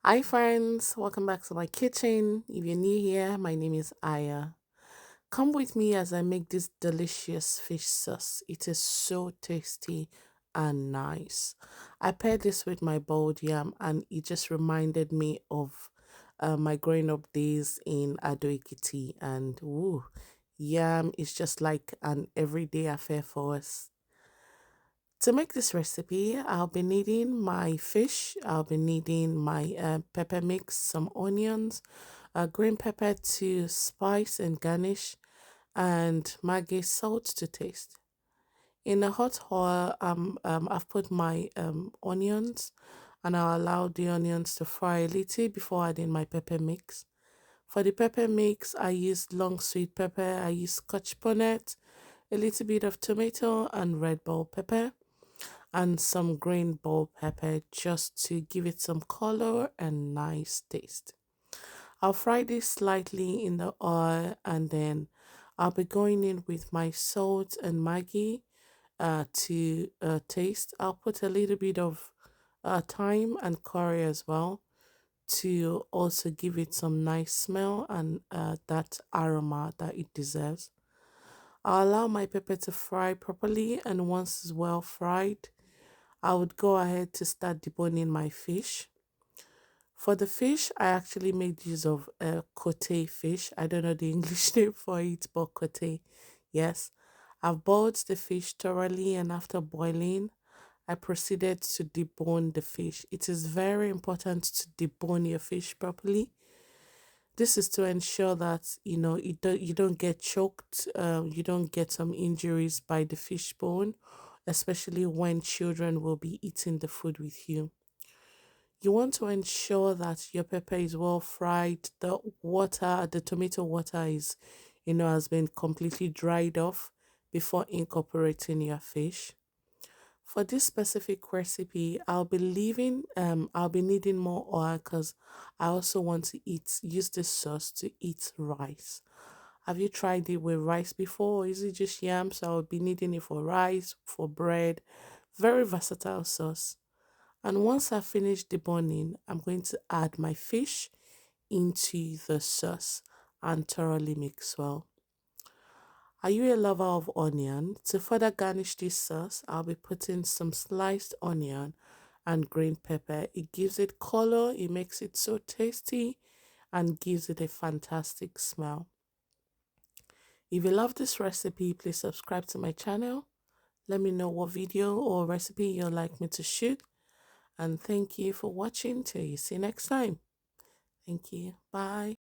Hi friends, welcome back to my kitchen. If you're new here, my name is Aya. Come with me as I make this delicious fish sauce. It is so tasty and nice. I paired this with my boiled yam and it just reminded me of my growing up days in Ado Ekiti, and yam is just like an everyday affair for us. To make this recipe, I'll be needing my fish, I'll be needing my pepper mix, some onions, green pepper to spice and garnish, and Maggi salt to taste. In a hot oil, I've put my onions and I'll allow the onions to fry a little before adding my pepper mix. For the pepper mix, I use long sweet pepper, I use scotch bonnet, a little bit of tomato and red bell pepper and some green bell pepper just to give it some color and nice taste. I'll fry this slightly in the oil and then I'll be going in with my salt and Maggi to taste. I'll put a little bit of thyme and curry as well to also give it some nice smell and that aroma that it deserves. I'll allow my pepper to fry properly, and once it's well fried, I would go ahead to start deboning my fish. For the fish, I actually made use of kote fish. I don't know the English name for it, but kote. Yes. I've boiled the fish thoroughly, and after boiling, I proceeded to debone the fish. It is very important to debone your fish properly. This is to ensure that you don't get choked, you don't get some injuries by the fish bone, especially when children will be eating the food with you. You want to ensure that your pepper is well fried. The tomato water has been completely dried off before incorporating your fish. For this specific recipe, I'll be needing more oil because I also want to use this sauce to eat rice. Have you tried it with rice before, or is it just yam? So I'll be needing it for rice, for bread. Very versatile sauce. And once I finish deboning, I'm going to add my fish into the sauce and thoroughly mix well. Are you a lover of onion? To further garnish this sauce, I'll be putting some sliced onion and green pepper. It gives it color, it makes it so tasty, and gives it a fantastic smell. If you love this recipe, please subscribe to my channel. Let me know what video or recipe you'd like me to shoot. And thank you for watching. Till you see you next time. Thank you. Bye.